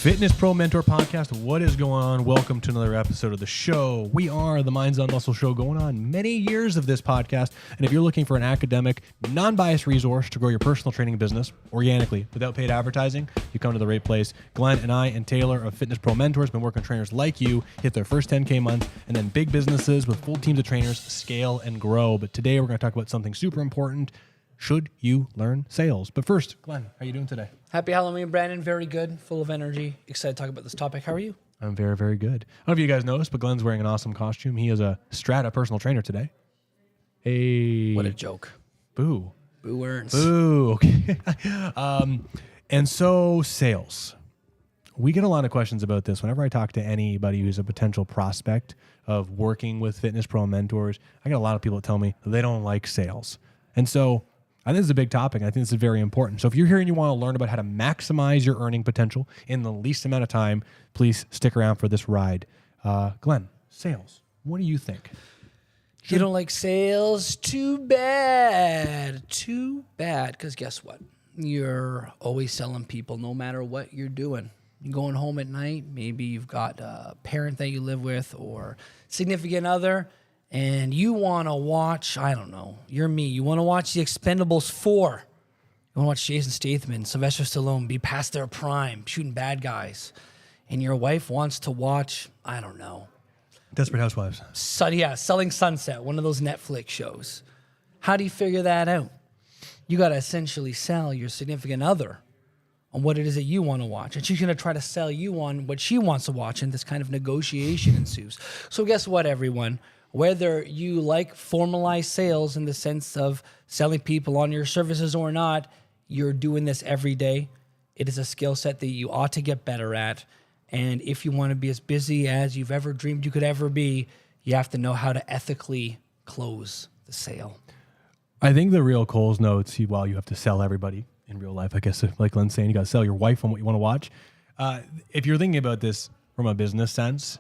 Fitness Pro Mentor Podcast. What is going on? Welcome to another episode of the show. We are the Minds on Muscle show, going on many years of this podcast. And if you're looking for an academic, non-biased resource to grow your personal training business organically without paid advertising, you come to the right place. Glenn and I and Taylor of Fitness Pro Mentors been working with trainers like you, hit their first 10K month, and then big businesses with full teams of trainers scale and grow. But today we're going to talk about something super important. Should you learn sales? But first, Glenn, how are you doing today? Happy Halloween, Brandon. Very good. Full of energy. Excited to talk about this topic. How are you? I'm very, very good. I don't know if you guys noticed, but Glenn's wearing an awesome costume. He is a Strata personal trainer today. Hey. What a joke. Boo. Boo earns. Boo. Okay. And so sales. We get a lot of questions about this. Whenever I talk to anybody who's a potential prospect of working with Fitness Pro Mentors, I get a lot of people that tell me they don't like sales. And so I think this is a big topic, and I think this is very important. So if you're here and you want to learn about how to maximize your earning potential in the least amount of time, please stick around for this ride. Glenn, sales, what do you think? You don't like sales? Too bad. Too bad. Because guess what? You're always selling people no matter what you're doing. You're going home at night. Maybe you've got a parent that you live with or significant other, and you want to watch, I don't know, you're me. You want to watch The Expendables 4. You want to watch Jason Statham and Sylvester Stallone be past their prime, shooting bad guys. And your wife wants to watch, I don't know. Desperate Housewives. Selling Sunset, one of those Netflix shows. How do you figure that out? You got to essentially sell your significant other on what it is that you want to watch. And she's going to try to sell you on what she wants to watch, and this kind of negotiation ensues. So guess what, everyone? Whether you like formalized sales in the sense of selling people on your services or not, you're doing this every day. It is a skill set that you ought to get better at. And if you want to be as busy as you've ever dreamed you could ever be, you have to know how to ethically close the sale. I think the real Coles notes, while you have to sell everybody in real life, I guess, like Glenn's saying, you got to sell your wife on what you want to watch. If you're thinking about this from a business sense,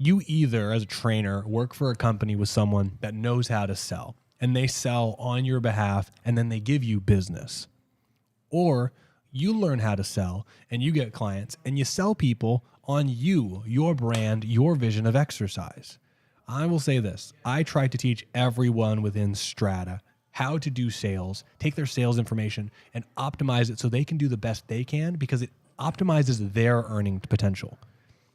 you either, as a trainer, work for a company with someone that knows how to sell, and they sell on your behalf, and then they give you business. Or you learn how to sell, and you get clients, and you sell people on you, your brand, your vision of exercise. I will say this. I try to teach everyone within Strata how to do sales, take their sales information, and optimize it so they can do the best they can, because it optimizes their earning potential.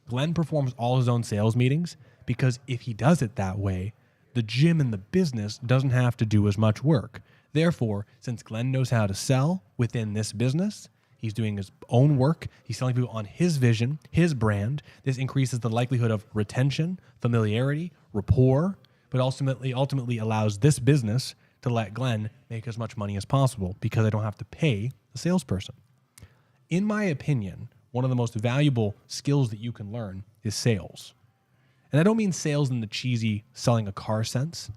Glenn performs all his own sales meetings because if he does it that way, the gym and the business doesn't have to do as much work. Therefore, since Glenn knows how to sell within this business, he's doing his own work. He's selling people on his vision, his brand. This increases the likelihood of retention, familiarity, rapport, but ultimately allows this business to let Glenn make as much money as possible because I don't have to pay the salesperson. In my opinion, one of the most valuable skills that you can learn is sales. And I don't mean sales in the cheesy selling a car sense,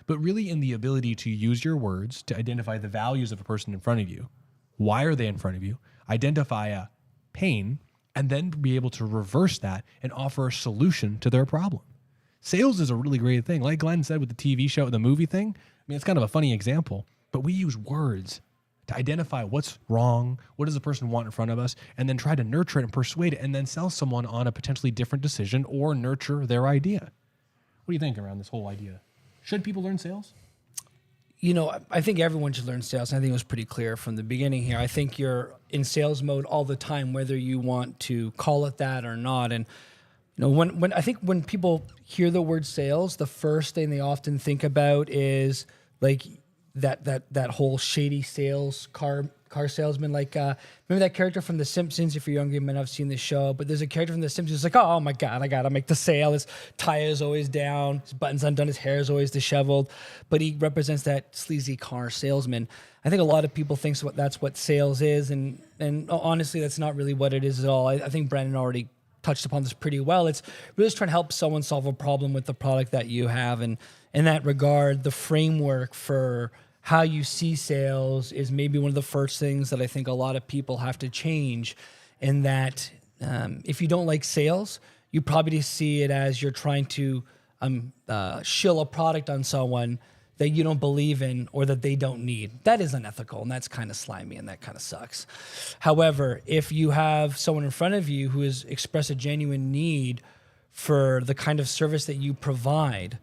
but really in the ability to use your words to identify the values of a person in front of you. Why are they in front of you? Identify a pain, and then be able to reverse that and offer a solution to their problem. Sales is a really great thing. Like Glenn said with the TV show, the movie thing, I mean, it's kind of a funny example, but we use words to identify what's wrong, what does the person want in front of us, and then try to nurture it and persuade it, and then sell someone on a potentially different decision or nurture their idea. What do you think around this whole idea? Should people learn sales? You know, I think everyone should learn sales. I think it was pretty clear from the beginning here. I think you're in sales mode all the time, whether you want to call it that or not. And you know, when people hear the word sales, the first thing they often think about is like that whole shady sales car salesman. Like remember that character from The Simpsons? If you're younger, you might not have seen the show, but there's a character from The Simpsons who's like, oh my God, I gotta make the sale. His tie is always down, his button's undone, his hair is always disheveled, but he represents that sleazy car salesman. I think a lot of people think that's what sales is, and honestly, that's not really what it is at all. I think Brandon already touched upon this pretty well. It's really just trying to help someone solve a problem with the product that you have. And in that regard, the framework for how you see sales is maybe one of the first things that I think a lot of people have to change, in that if you don't like sales, you probably see it as you're trying to shill a product on someone that you don't believe in or that they don't need. That is unethical, and that's kind of slimy, and that kind of sucks. However, if you have someone in front of you who has expressed a genuine need for the kind of service that you provide,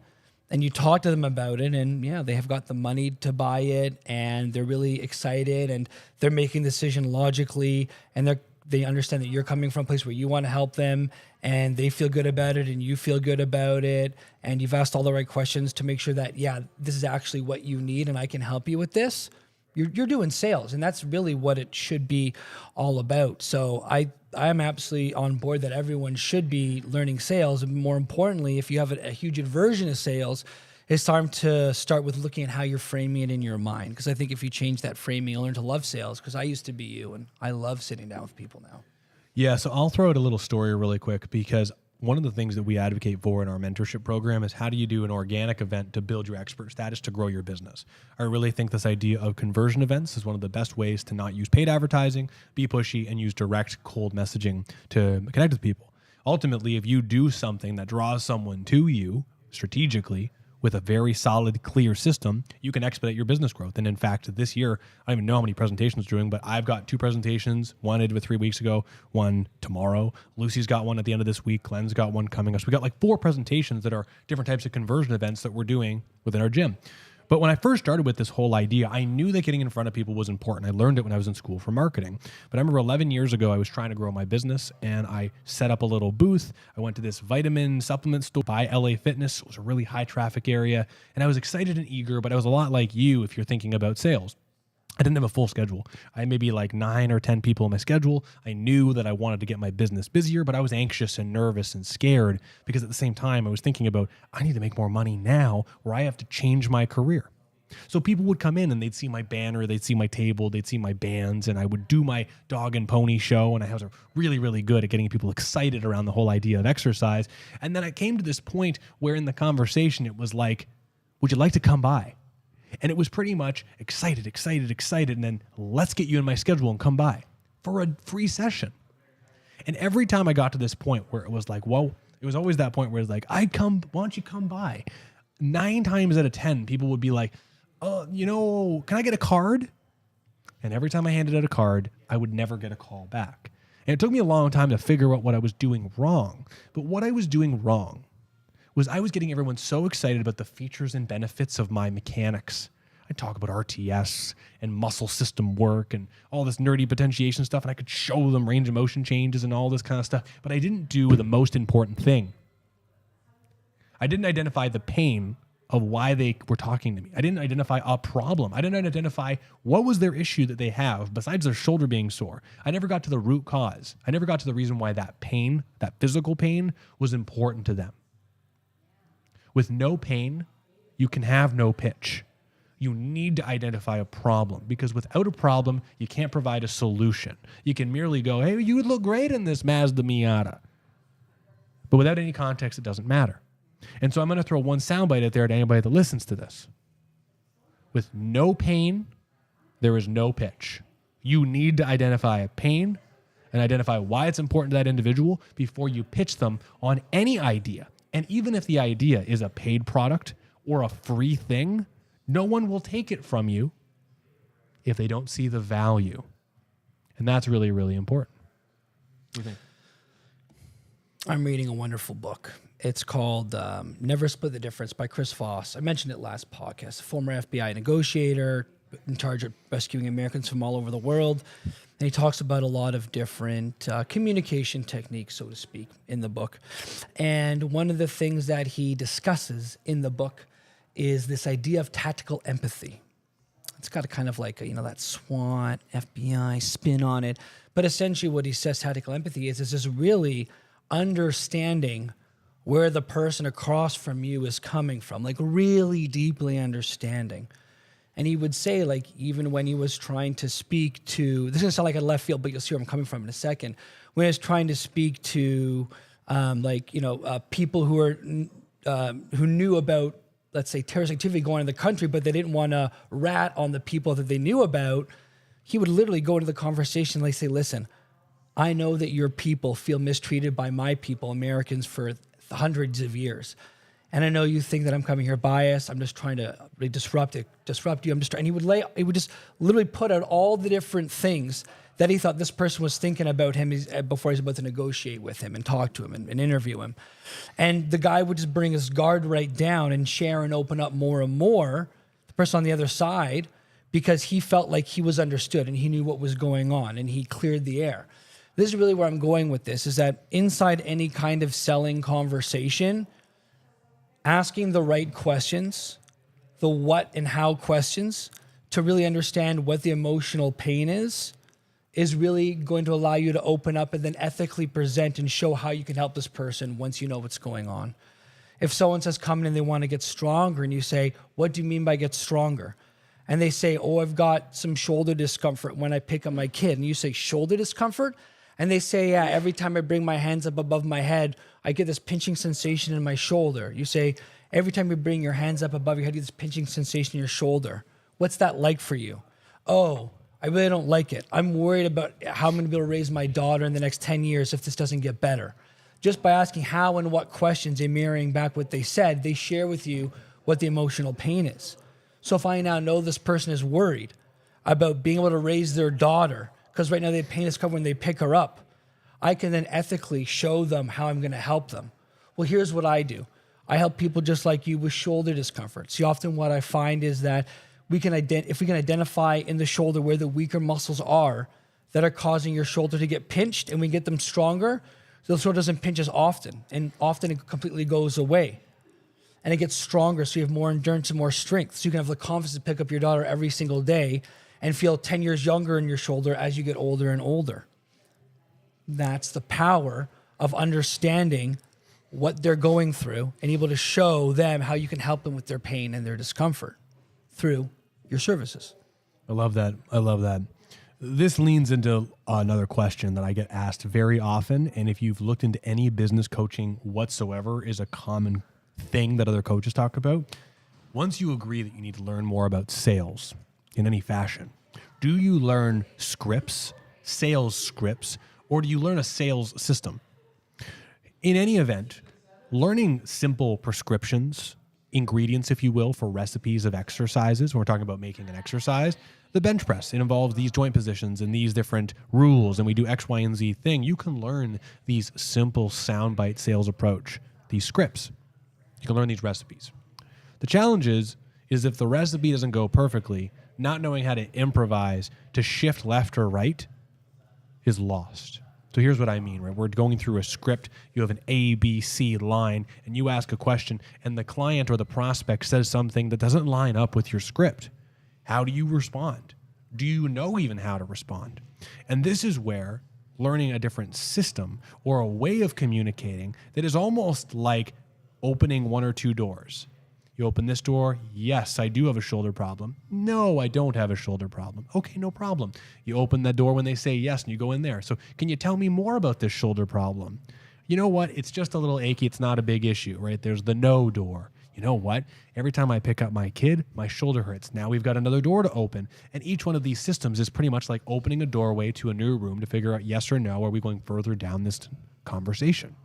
and you talk to them about it, and yeah, they have got the money to buy it, and they're really excited, and they're making the decision logically, and they understand that you're coming from a place where you want to help them, and they feel good about it, and you feel good about it, and you've asked all the right questions to make sure that, yeah, this is actually what you need, and I can help you with this. You're doing sales, and that's really what it should be all about. So I'm absolutely on board that everyone should be learning sales. And more importantly, if you have a huge aversion to sales, it's time to start with looking at how you're framing it in your mind. Because I think if you change that framing, you'll learn to love sales. Because I used to be you, and I love sitting down with people now. Yeah, so I'll throw out a little story really quick, because one of the things that we advocate for in our mentorship program is how do you do an organic event to build your expert status to grow your business. I really think this idea of conversion events is one of the best ways to not use paid advertising, be pushy, and use direct cold messaging to connect with people. Ultimately, if you do something that draws someone to you strategically with a very solid, clear system, you can expedite your business growth. And in fact, this year, I don't even know how many presentations we're doing, but I've got 2 presentations. One I did 3 weeks ago, one tomorrow. Lucy's got one at the end of this week. Glenn's got one coming up. So we got like 4 presentations that are different types of conversion events that we're doing within our gym. But when I first started with this whole idea, I knew that getting in front of people was important. I learned it when I was in school for marketing. But I remember 11 years ago, I was trying to grow my business, and I set up a little booth. I went to this vitamin supplement store by LA Fitness. It was a really high traffic area, and I was excited and eager, but I was a lot like you if you're thinking about sales. I didn't have a full schedule. I had maybe like 9 or 10 people in my schedule. I knew that I wanted to get my business busier, but I was anxious and nervous and scared because at the same time I was thinking about, I need to make more money now or I have to change my career. So people would come in and they'd see my banner, they'd see my table, they'd see my bands, and I would do my dog and pony show, and I was really, really good at getting people excited around the whole idea of exercise. And then I came to this point where in the conversation it was like, would you like to come by? And it was pretty much excited, and then let's get you in my schedule and come by for a free session. And every time I got to this point where it was like, whoa, it was always that point where it's like, why don't you come by? 9 times out of 10, people would be like, can I get a card? And every time I handed out a card, I would never get a call back. And it took me a long time to figure out what I was doing wrong. But what I was doing wrong was I was getting everyone so excited about the features and benefits of my mechanics. I talk about RTS and muscle system work and all this nerdy potentiation stuff, and I could show them range of motion changes and all this kind of stuff, but I didn't do the most important thing. I didn't identify the pain of why they were talking to me. I didn't identify a problem. I didn't identify what was their issue that they have besides their shoulder being sore. I never got to the root cause. I never got to the reason why that pain, that physical pain, was important to them. With no pain, you can have no pitch. You need to identify a problem, because without a problem, you can't provide a solution. You can merely go, hey, you would look great in this Mazda Miata. But without any context, it doesn't matter. And so I'm going to throw one soundbite out there to anybody that listens to this. With no pain, there is no pitch. You need to identify a pain and identify why it's important to that individual before you pitch them on any idea. And even if the idea is a paid product or a free thing, no one will take it from you if they don't see the value. And that's really, really important. What do you think? I'm reading a wonderful book. It's called Never Split the Difference by Chris Voss. I mentioned it last podcast. A former FBI negotiator in charge of rescuing Americans from all over the world. And he talks about a lot of different communication techniques, so to speak, in the book. And one of the things that he discusses in the book is this idea of tactical empathy. It's got a kind of like, that SWAT, FBI spin on it. But essentially what he says tactical empathy is just really understanding where the person across from you is coming from, like really deeply understanding. And he would say, like, even when he was trying to speak to, this is going to sound like a left field, but you'll see where I'm coming from in a second. When he was trying to speak to, people who are who knew about, let's say, terrorist activity going on in the country, but they didn't want to rat on the people that they knew about, he would literally go into the conversation and like say, listen, I know that your people feel mistreated by my people, Americans, for hundreds of years. And I know you think that I'm coming here biased. I'm just trying to really disrupt you. And he would just literally put out all the different things that he thought this person was thinking about him before he's about to negotiate with him and talk to him and interview him. And the guy would just bring his guard right down and share and open up more and more, the person on the other side, because he felt like he was understood and he knew what was going on and he cleared the air. This is really where I'm going with this, is that inside any kind of selling conversation, asking the right questions, the what and how questions, to really understand what the emotional pain is really going to allow you to open up and then ethically present and show how you can help this person once you know what's going on. If someone says come in and they want to get stronger and you say, what do you mean by get stronger? And they say, oh, I've got some shoulder discomfort when I pick up my kid. And you say, shoulder discomfort? And they say, yeah, every time I bring my hands up above my head, I get this pinching sensation in my shoulder. You say, every time you bring your hands up above your head, you get this pinching sensation in your shoulder. What's that like for you? Oh, I really don't like it. I'm worried about how I'm going to be able to raise my daughter in the next 10 years if this doesn't get better. Just by asking how and what questions and mirroring back what they said, they share with you what the emotional pain is. So if I now know this person is worried about being able to raise their daughter, because right now they have pain discomfort when they pick her up, I can then ethically show them how I'm going to help them. Well, here's what I do. I help people just like you with shoulder discomfort. See, often what I find is that if we can identify in the shoulder where the weaker muscles are that are causing your shoulder to get pinched, and we get them stronger, so the shoulder doesn't pinch as often, and often it completely goes away. And it gets stronger, so you have more endurance and more strength. So you can have the confidence to pick up your daughter every single day and feel 10 years younger in your shoulder as you get older and older. That's the power of understanding what they're going through and able to show them how you can help them with their pain and their discomfort through your services. I love that. I love that. This leans into another question that I get asked very often. And if you've looked into any business coaching whatsoever, is a common thing that other coaches talk about. Once you agree that you need to learn more about sales in any fashion, do you learn scripts, sales scripts, or do you learn a sales system? In any event, learning simple prescriptions, ingredients, if you will, for recipes of exercises. When we're talking about making an exercise, the bench press, it involves these joint positions and these different rules, and we do X, Y, and Z thing. You can learn these simple soundbite sales approach, these scripts. You can learn these recipes. The challenge is if the recipe doesn't go perfectly, not knowing how to improvise to shift left or right is lost. So here's what I mean, right? We're going through a script. You have an A, B, C line, and you ask a question, and the client or the prospect says something that doesn't line up with your script. How do you respond? Do you know even how to respond? And this is where learning a different system or a way of communicating that is almost like opening one or two doors. You open this door. Yes, I do have a shoulder problem. No, I don't have a shoulder problem. Okay, no problem. You open that door when they say yes, and you go in there. So can you tell me more about this shoulder problem? You know what? It's just a little achy. It's not a big issue, right? There's the no door. You know what? Every time I pick up my kid, my shoulder hurts. Now we've got another door to open. And each one of these systems is pretty much like opening a doorway to a new room to figure out yes or no, are we going further down this conversation?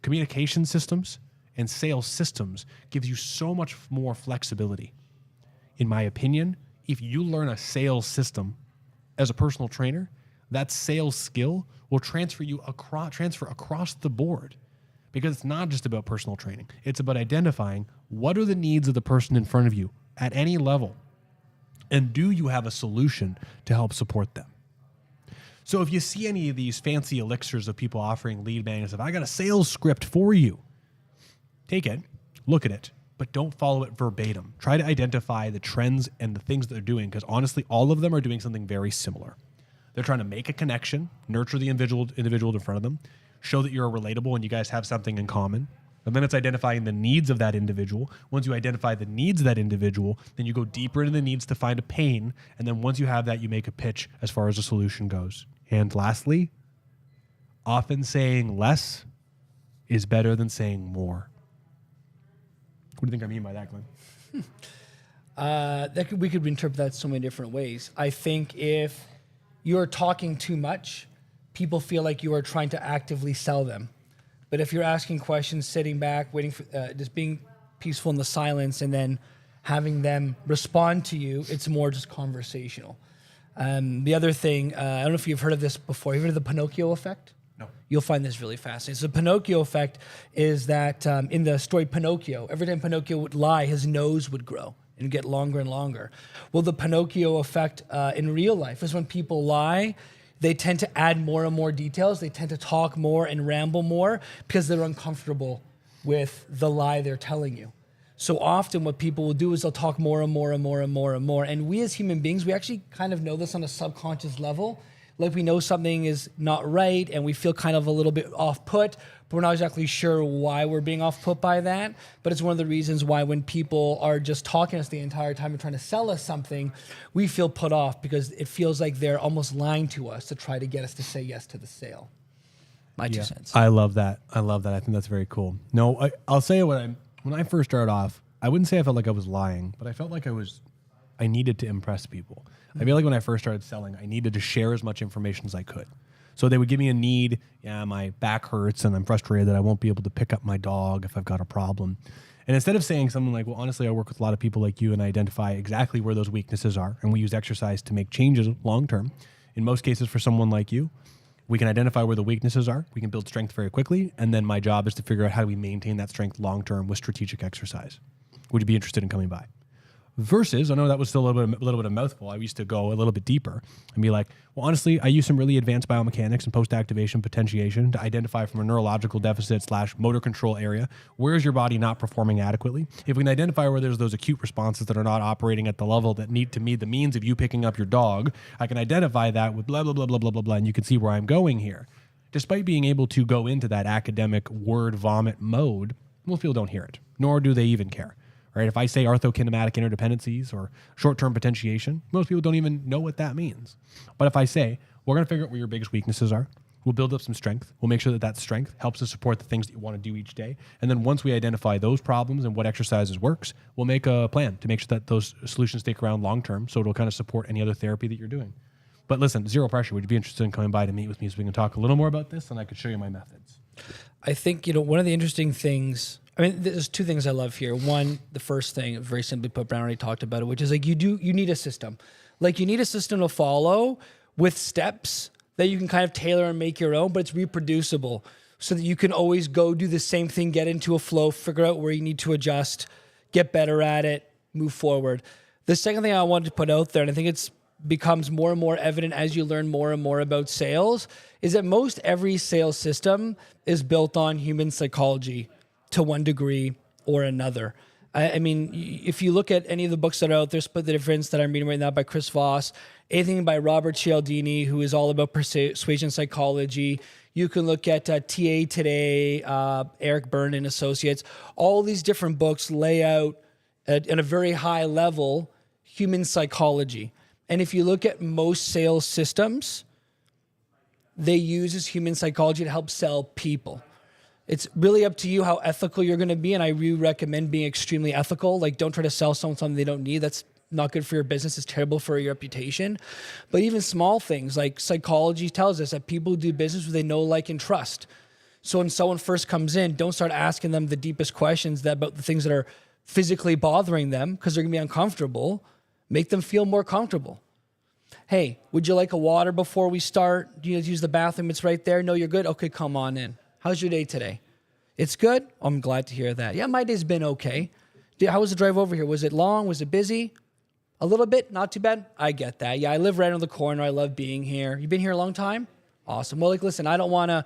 Communication systems and sales systems gives you so much more flexibility. In my opinion, if you learn a sales system as a personal trainer, that sales skill will transfer across the board, because it's not just about personal training. It's about identifying what are the needs of the person in front of you at any level, and do you have a solution to help support them? So if you see any of these fancy elixirs of people offering lead magnets, if I got a sales script for you, take it, look at it, but don't follow it verbatim. Try to identify the trends and the things that they're doing, because honestly, all of them are doing something very similar. They're trying to make a connection, nurture the individual in front of them, show that you're relatable and you guys have something in common. And then it's identifying the needs of that individual. Once you identify the needs of that individual, then you go deeper into the needs to find a pain. And then once you have that, you make a pitch as far as the solution goes. And lastly, often saying less is better than saying more. What do you think I mean by that, Glenn? We could interpret that so many different ways. I think if you're talking too much, people feel like you are trying to actively sell them. But if you're asking questions, sitting back, waiting for, just being peaceful in the silence, and then having them respond to you, it's more just conversational. The other thing, I don't know if you've heard of this before. You've heard of the Pinocchio effect? No. You'll find this really fascinating. So the Pinocchio effect is that in the story Pinocchio, every time Pinocchio would lie, his nose would grow and get longer and longer. Well, the Pinocchio effect in real life is when people lie, they tend to add more and more details. They tend to talk more and ramble more because they're uncomfortable with the lie they're telling you. So often what people will do is they'll talk more and more and more and more and more. And we as human beings, we actually kind of know this on a subconscious level. Like we know something is not right and we feel kind of a little bit off put, but we're not exactly sure why we're being off put by that. But it's one of the reasons why when people are just talking to us the entire time and trying to sell us something, we feel put off because it feels like they're almost lying to us to try to get us to say yes to the sale. My 2 cents. I love that. I think that's very cool. No, I'll say when I first started off, I wouldn't say I felt like I was lying, but I felt like I needed to impress people. I feel like when I first started selling, I needed to share as much information as I could. So they would give me a need. Yeah, my back hurts and I'm frustrated that I won't be able to pick up my dog if I've got a problem. And instead of saying something like, well, honestly, I work with a lot of people like you and I identify exactly where those weaknesses are. And we use exercise to make changes long-term. In most cases, for someone like you, we can identify where the weaknesses are. We can build strength very quickly. And then my job is to figure out how do we maintain that strength long-term with strategic exercise. Would you be interested in coming by? Versus, I know that was still a little bit of a mouthful. I used to go a little bit deeper and be like, well, honestly, I use some really advanced biomechanics and post-activation potentiation to identify from a neurological deficit / motor control area, where is your body not performing adequately? If we can identify where there's those acute responses that are not operating at the level that need to meet the means of you picking up your dog, I can identify that with blah, blah, blah, blah, blah, blah, blah, and you can see where I'm going here. Despite being able to go into that academic word vomit mode, most people don't hear it, nor do they even care. Right? If I say orthokinematic interdependencies or short-term potentiation, most people don't even know what that means. But if I say, we're going to figure out where your biggest weaknesses are, we'll build up some strength, we'll make sure that that strength helps us support the things that you want to do each day. And then once we identify those problems and what exercises works, we'll make a plan to make sure that those solutions stick around long-term so it'll kind of support any other therapy that you're doing. But listen, zero pressure. Would you be interested in coming by to meet with me so we can talk a little more about this and I could show you my methods? I think, one of the interesting things, there's 2 things I love here. One, the first thing, very simply put, Brian already talked about it, which is like you need a system. Like you need a system to follow with steps that you can kind of tailor and make your own, but it's reproducible so that you can always go do the same thing, get into a flow, figure out where you need to adjust, get better at it, move forward. The second thing I wanted to put out there, and I think it's becomes more and more evident as you learn more and more about sales, is that most every sales system is built on human psychology to one degree or another. I mean, if you look at any of the books that are out there, Split the Difference that I'm reading right now by Chris Voss, anything by Robert Cialdini, who is all about persuasion psychology. You can look at TA Today, Eric Byrne and Associates. All these different books lay out at a very high level human psychology. And if you look at most sales systems, they use human psychology to help sell people. It's really up to you how ethical you're going to be. And I really recommend being extremely ethical. Like, don't try to sell someone something they don't need. That's not good for your business. It's terrible for your reputation. But even small things like psychology tells us that people do business with they know, like, and trust. So when someone first comes in, don't start asking them the deepest questions about the things that are physically bothering them because they're going to be uncomfortable. Make them feel more comfortable. Hey, would you like a water before we start? Do you use the bathroom? It's right there. No, you're good? Okay, come on in. How's your day today? It's good? I'm glad to hear that. Yeah, my day's been okay. How was the drive over here? Was it long? Was it busy? A little bit? Not too bad? I get that. Yeah, I live right on the corner. I love being here. You been here a long time? Awesome. Well, listen, I don't want to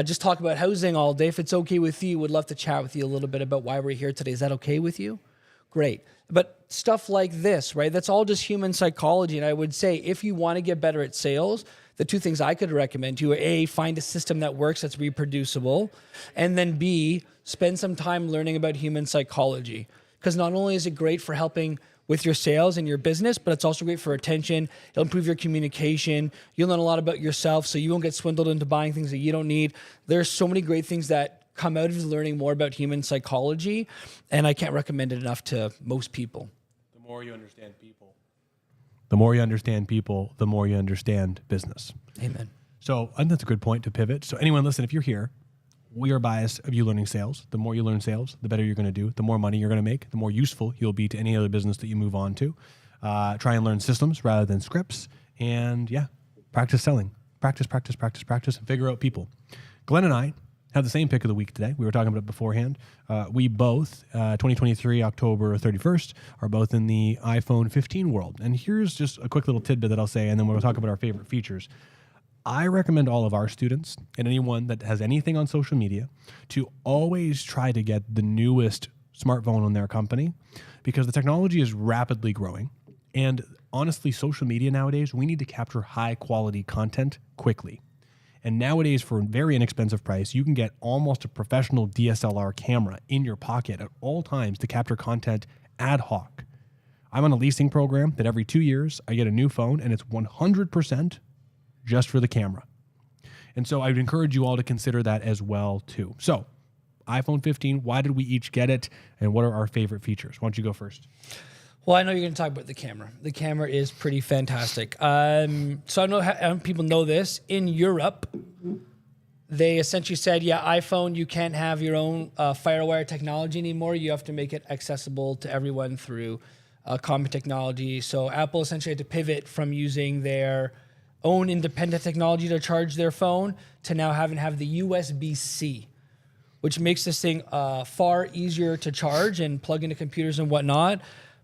just talk about housing all day. If it's okay with you, would love to chat with you a little bit about why we're here today. Is that okay with you? Great. But stuff like this, right? That's all just human psychology. And I would say if you want to get better at sales, the 2 things I could recommend to you are A, find a system that works, that's reproducible, and then B, spend some time learning about human psychology. Because not only is it great for helping with your sales and your business, but it's also great for attention. It'll improve your communication. You'll learn a lot about yourself so you won't get swindled into buying things that you don't need. There's so many great things that come out of learning more about human psychology, and I can't recommend it enough to most people. The more you understand people, the more you understand people, the more you understand business. Amen. So I think that's a good point to pivot. So anyone listen, if you're here, we are biased of you learning sales. The more you learn sales, the better you're going to do, the more money you're going to make, the more useful you'll be to any other business that you move on to. Try and learn systems rather than scripts. And yeah, practice selling. Practice, and figure out people. Glenn and I have the same pick of the week today. We were talking about it beforehand. We both, 2023, October 31st, are both in the iPhone 15 world. And here's just a quick little tidbit that I'll say, and then we'll talk about our favorite features. I recommend all of our students and anyone that has anything on social media to always try to get the newest smartphone on their company, because the technology is rapidly growing. And honestly, social media nowadays, we need to capture high quality content quickly. And nowadays, for a very inexpensive price, you can get almost a professional DSLR camera in your pocket at all times to capture content ad hoc. I'm on a leasing program that every 2 years I get a new phone, and it's 100% just for the camera. And so I would encourage you all to consider that as well too. So iPhone 15, why did we each get it, and what are our favorite features? Why don't you go first? Well, I know you're going to talk about the camera. The camera is pretty fantastic. So I don't know how people know this. In Europe, they essentially said, yeah, iPhone, you can't have your own FireWire technology anymore. You have to make it accessible to everyone through common technology. So Apple essentially had to pivot from using their own independent technology to charge their phone to now having to have the USB-C, which makes this thing far easier to charge and plug into computers and whatnot.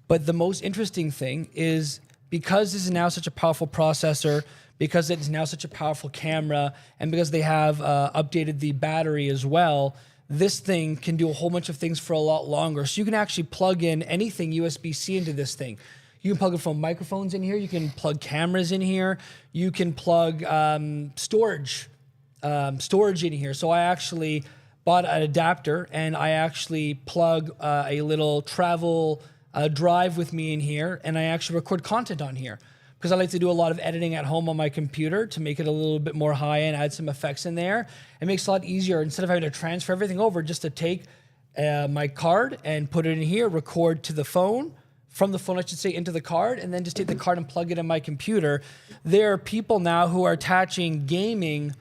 But the most interesting thing is, because this is now such a powerful processor, because it is now such a powerful camera, and because they have updated the battery as well, this thing can do a whole bunch of things for a lot longer. So you can actually plug in anything USB-C into this thing. You can plug in phone microphones in here. You can plug cameras in here. You can plug storage in here. So I actually bought an adapter, and I actually plug a little travel drive with me in here, and I actually record content on here, because I like to do a lot of editing at home on my computer to make it a little bit more high-end, add some effects in there. It makes it a lot easier, instead of having to transfer everything over, just to take my card and put it in here, record to the phone, from the phone, I should say, into the card, and then just take the card and plug it in my computer. There are people now who are attaching gaming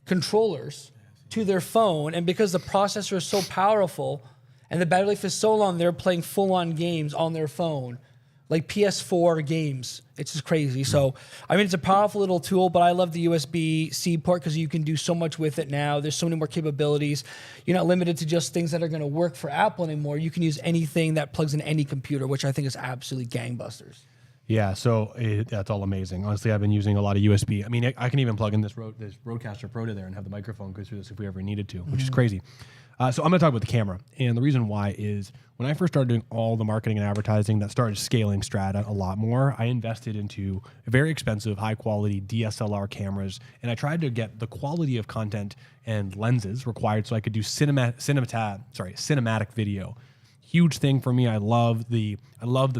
controllers to their phone, and because the processor is so powerful and the battery life is so long, they're playing full-on games on their phone, like PS4 games. It's just crazy. So, I mean, it's a powerful little tool, but I love the USB-C port because you can do so much with it now. There's so many more capabilities. You're not limited to just things that are going to work for Apple anymore. You can use anything that plugs in any computer, which I think is absolutely gangbusters. Yeah, so that's all amazing. Honestly, I've been using a lot of USB. I mean, I can even plug in this Rodecaster Pro to there and have the microphone go through this if we ever needed to, which is crazy. So I'm going to talk about the camera. And the reason why is, when I first started doing all the marketing and advertising that started scaling Strata a lot more, I invested into very expensive, high-quality DSLR cameras, and I tried to get the quality of content and lenses required so I could do cinematic video. Huge thing for me. I love the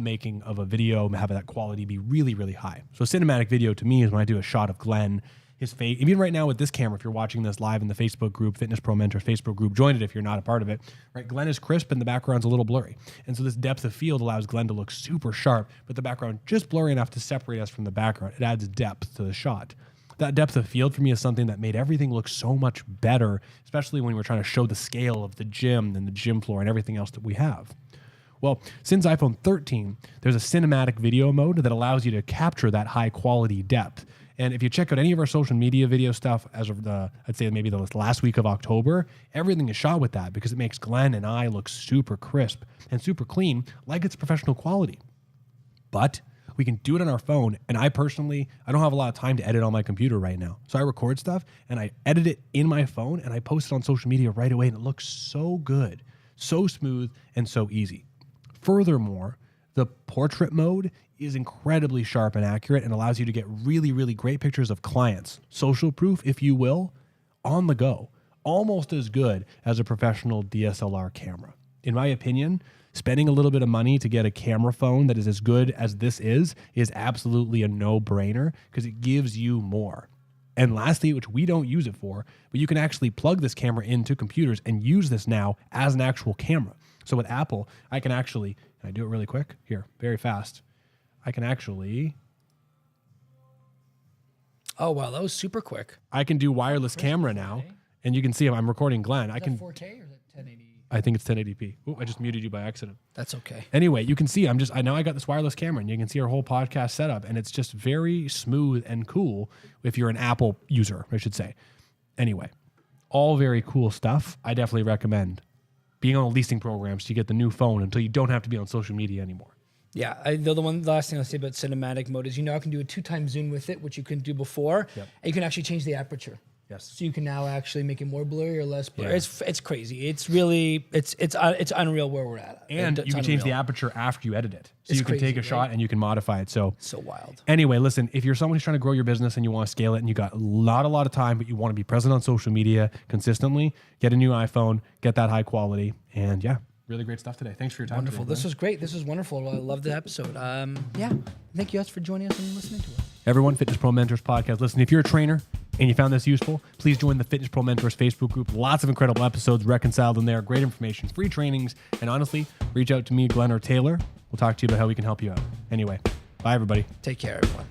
making of a video, having that quality be really, really high. So cinematic video to me is when I do a shot of Glenn, his face. Even right now with this camera, if you're watching this live in the Facebook group, Fitness Pro Mentors Facebook group, join it if you're not a part of it. Right, Glenn is crisp and the background's a little blurry, and so this depth of field allows Glenn to look super sharp, but the background just blurry enough to separate us from the background. It adds depth to the shot. That depth of field for me is something that made everything look so much better, especially when we're trying to show the scale of the gym and the gym floor and everything else that we have. Well, since iPhone 13, there's a cinematic video mode that allows you to capture that high quality depth. And if you check out any of our social media video stuff as of I'd say maybe the last week of October, everything is shot with that because it makes Glenn and I look super crisp and super clean, like it's professional quality. But we can do it on our phone. And I don't have a lot of time to edit on my computer right now. So I record stuff and I edit it in my phone and I post it on social media right away. And it looks so good, so smooth, and so easy. Furthermore, the portrait mode is incredibly sharp and accurate and allows you to get really, really great pictures of clients, social proof, if you will, on the go. Almost as good as a professional DSLR camera. In my opinion, spending a little bit of money to get a camera phone that is as good as this is absolutely a no-brainer because it gives you more. And lastly, which we don't use it for, but you can actually plug this camera into computers and use this now as an actual camera. So with Apple, I can do it really quick? Here, very fast. I can actually... Oh, wow, that was super quick. I can do wireless camera now And you can see I'm recording Glenn. I can. 4K or is it 1080? I think it's 1080p. Oh, I just muted you by accident. That's okay. Anyway, you can see I know I got this wireless camera, and you can see our whole podcast setup, and it's just very smooth and cool if you're an Apple user, I should say. Anyway, all very cool stuff. I definitely recommend being on a leasing program so you get the new phone until you don't have to be on social media anymore. Yeah, the last thing I'll say about cinematic mode is I can do a 2x zoom with it, which you couldn't do before. Yep. And you can actually change the aperture. Yes. So you can now actually make it more blurry or less blurry. Yeah. It's crazy. It's really it's unreal where we're at. And you can change the aperture after you edit it. So It's you can take crazy, a shot right? and you can modify it. So wild. anyway, listen, if you're someone who's trying to grow your business and you want to scale it and you got not a lot of time, but you want to be present on social media consistently, get a new iPhone, get that high quality. And yeah, really great stuff today. Thanks for your time. Wonderful. Today, This was great. This was wonderful. I love the episode. Yeah. Thank you guys for joining us and listening to us. Everyone, Fitness Pro Mentors podcast. Listen, if you're a trainer and you found this useful, please join the Fitness Pro Mentors Facebook group. Lots of incredible episodes reconciled in there. Great information, free trainings. And honestly, reach out to me, Glenn or Taylor. We'll talk to you about how we can help you out. Anyway, bye, everybody. Take care, everyone.